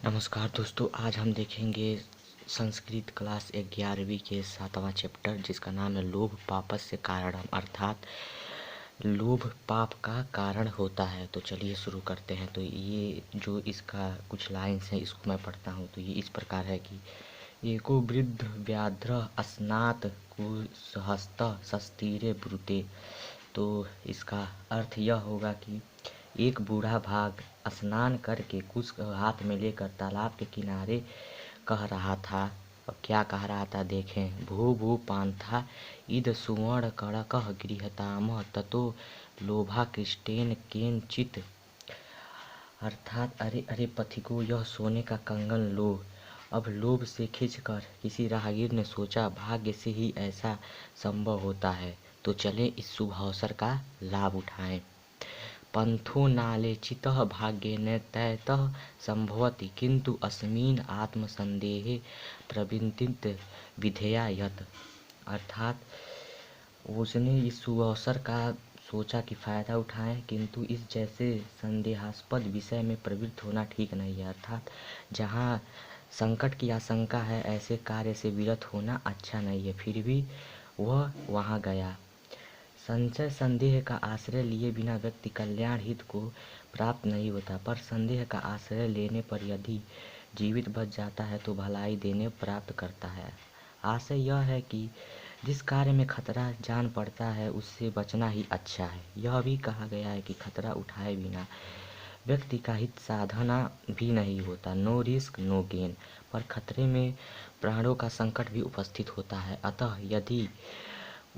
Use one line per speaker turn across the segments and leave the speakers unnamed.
नमस्कार दोस्तों, आज हम देखेंगे संस्कृत क्लास 11वीं के 7वां चैप्टर, जिसका नाम है लोभ पापस्य कारणम, अर्थात लोभ पाप का कारण होता है। तो चलिए शुरू करते हैं। तो ये जो इसका कुछ लाइन्स हैं इसको मैं पढ़ता हूँ। तो ये इस प्रकार है कि एको वृद्ध व्याघ्र स्नात कुसहस्त सस्तीरे ब्रूते। तो इसका अर्थ यह होगा कि एक बूढ़ा भाग स्नान करके कुश हाथ में लेकर तालाब के किनारे कह रहा था। और क्या कह रहा था देखें। भू भू पांथा इद सुवर्ण कड़कः गृहतामः ततो लोभा कृष्टेन केनचित। अर्थात अरे अरे पथिको, यह सोने का कंगन लो। अब लोभ से खिंचकर किसी राहगीर ने सोचा, भाग्य से ही ऐसा संभव होता है, तो चले इस शुभ अवसर का लाभ उठाएं। पंथो नालेचितः भाग्येन तैतः संभवति किंतु अस्मिन् आत्मसंदेहे प्रवृत्तिं विधेया यत्। अर्थात उसने इस शुभ अवसर का सोचा कि फ़ायदा उठाएं, किंतु इस जैसे संदेहास्पद विषय में प्रवृत्त होना ठीक नहीं है। अर्थात जहाँ संकट की आशंका है, ऐसे कार्य से विरत होना अच्छा नहीं है। फिर भी वह वहाँ गया। संशय संदेह का आश्रय लिए बिना व्यक्ति कल्याण हित को प्राप्त नहीं होता, पर संदेह का आश्रय लेने पर यदि जीवित बच जाता है तो भलाई देने प्राप्त करता है। आशय यह है कि जिस कार्य में खतरा जान पड़ता है उससे बचना ही अच्छा है। यह भी कहा गया है कि खतरा उठाए बिना व्यक्ति का हित साधना भी नहीं होता। No risk no gain. पर खतरे में प्राणों का संकट भी उपस्थित होता है। अतः यदि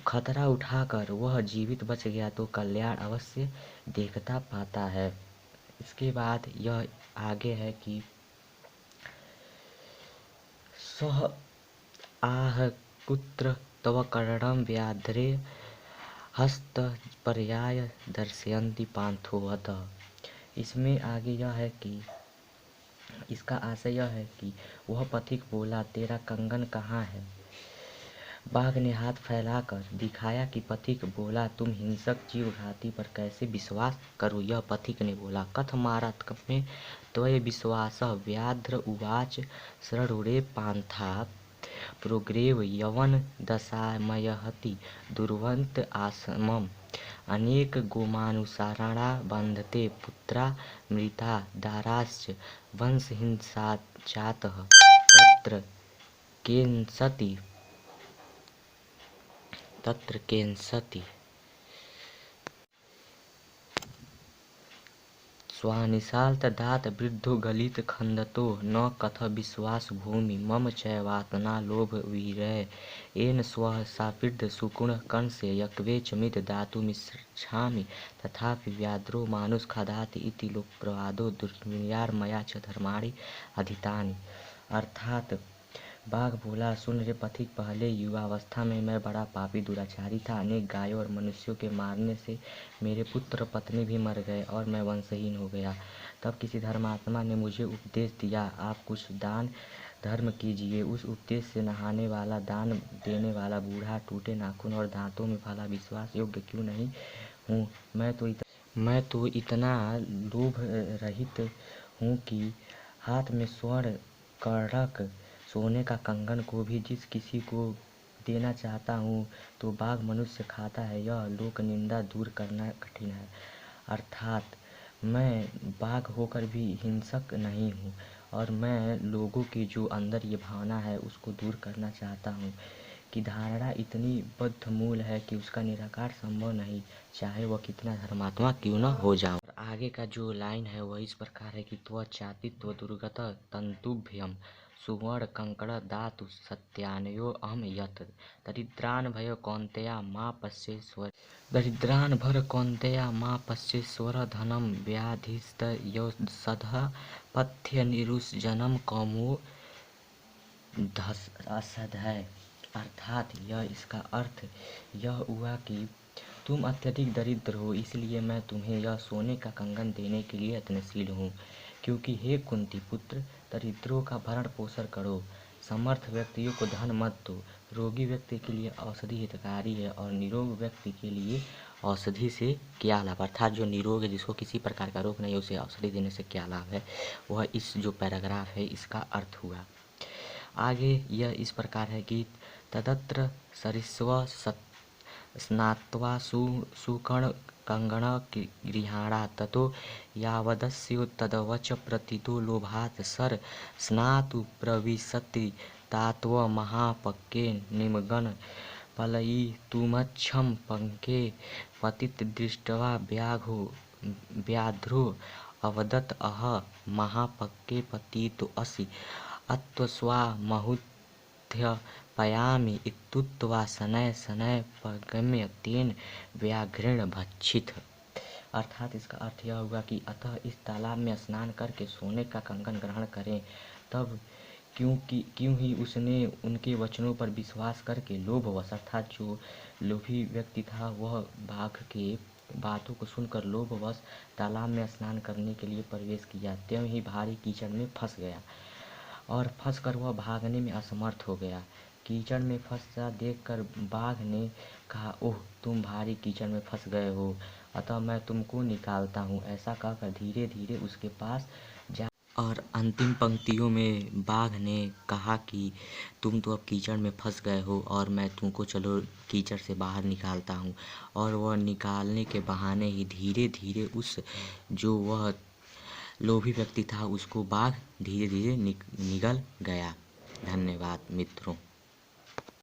खतरा उठाकर वह जीवित बच गया तो कल्याण अवश्य देखता पाता है। इसके बाद यह आगे है कि सह आह कुत्र तव कर्णम व्याध्रे हस्त पर्याय दर्शयन्ति पांथो अतः। इसमें आगे यह है कि इसका आशय यह है कि वह पथिक बोला, तेरा कंगन कहाँ है। बाघ ने हाथ फैलाकर दिखाया कि पथिक बोला, तुम हिंसक जीव घाती पर कैसे विश्वास करूं। यह पथिक ने बोला, कथमारात्म में त्वय विश्वासः व्याघ्र उवाच शरणुरे पांथा प्रोग्रेव यवन दशामयहति दुर्वंत आसमम अनेक गोमानुसारणा बंधते पुत्रा मृता दाराश्च वंशहिंसाचातः तत्र केंसति स्वानिशाल्तदात वृद्धो गलित खंदतो न कथ विश्वास भूमि मम चैवातना लोभ वीरय येन स्वः सावृद्ध सुकुण कंसे यक्वे च मिद दातुमिच्छामि तथापि व्याद्रो मानुष खदाति इति लोक प्रवादो दुर्निर्यार मया च धर्माणि अधितानि। अर्थात बाघ बोला, सुन रे पथिक, पहले युवावस्था में मैं बड़ा पापी दुराचारी था। अनेक गायों और मनुष्यों के मारने से मेरे पुत्र पत्नी भी मर गए और मैं वंशहीन हो गया। तब किसी धर्मात्मा ने मुझे उपदेश दिया, आप कुछ दान धर्म कीजिए। उस उपदेश से नहाने वाला, दान देने वाला बूढ़ा, टूटे नाखून और दांतों में भला विश्वास योग्य क्यों नहीं हूँ। मैं तो इतना लोभ रहित हूँ कि हाथ में स्वर्ण कड़क सोने का कंगन को भी जिस किसी को देना चाहता हूँ तो बाघ मनुष्य खाता है। यह लोक निंदा दूर करना कठिन है। अर्थात मैं बाघ होकर भी हिंसक नहीं हूँ और मैं लोगों की जो अंदर ये भावना है उसको दूर करना चाहता हूँ कि धारणा इतनी बद्धमूल है कि उसका निराकार संभव नहीं, चाहे वह कितना धर्मात्मा क्यों न हो जाऊं। आगे का जो लाइन है वह इस प्रकार है कि त्वचाति त्वदुर्गत तंतुभ्यम सुवर्ण कंकड़ दातु सत्यानयो अहम यत् दरिद्रान भय कौन्तेया मां पश्येश्वर धनम व्याधिस्तयोसधः पथ्य निरुषजनम कौमो असद है। अर्थात इसका अर्थ यह हुआ कि तुम अत्यधिक दरिद्र हो, इसलिए मैं तुम्हें यह सोने का कंगन देने के लिए यत्नशील हूँ। क्योंकि हे कुंती पुत्र, दरिद्रों का भरण पोषण करो, समर्थ व्यक्तियों को धन मत दो। रोगी व्यक्ति के लिए औषधि हितकारी है और निरोग व्यक्ति के लिए औषधि से क्या लाभ, अर्थात जो निरोग है, जिसको किसी प्रकार का रोग नहीं है, उसे औषधि देने से क्या लाभ है, वह इस जो पैराग्राफ है इसका अर्थ हुआ। आगे यह इस प्रकार है कि तदत्र सरिस्व स्नात्वा सुकर्ण कंगण गृहाणा ततो यावदस्यो तदवच प्रतितो लोभात् सर स्नातु प्रविशति तात्व महापक्के निमगन पलयितुमच्छं पंके पतित दृष्ट्वा व्याघ्रो अवदत् अह महापक्के पतितो असि अत्वस्वामहुध्यपयामि इत्युक्त्वा शनैः शनैः पगम्य तेन व्याघ्रेण भक्षित। अर्थात इसका अर्थ यह हुआ कि अतः इस तालाब में स्नान करके सोने का कंगन ग्रहण करें। तब क्यों ही उसने उनके वचनों पर विश्वास करके लोभवश, अर्थात जो लोभी व्यक्ति था वह बाघ के बातों को सुनकर लोभवश तालाब में स्नान करने के लिए प्रवेश किया। त्यों ही भारी कीचड़ में फंस गया और फंसकर वह भागने में असमर्थ हो गया। कीचड़ में फंसा देखकर बाघ ने कहा, ओह तुम भारी कीचड़ में फंस गए हो, अतः मैं तुमको निकालता हूँ। ऐसा कहकर धीरे धीरे उसके पास जा और अंतिम पंक्तियों में बाघ ने कहा कि तुम तो अब कीचड़ में फंस गए हो और मैं तुमको चलो कीचड़ से बाहर निकालता हूँ। और वह निकालने के बहाने ही धीरे धीरे उस जो वह लोभी व्यक्ति था उसको बाघ धीरे धीरे निगल गया। धन्यवाद मित्रों।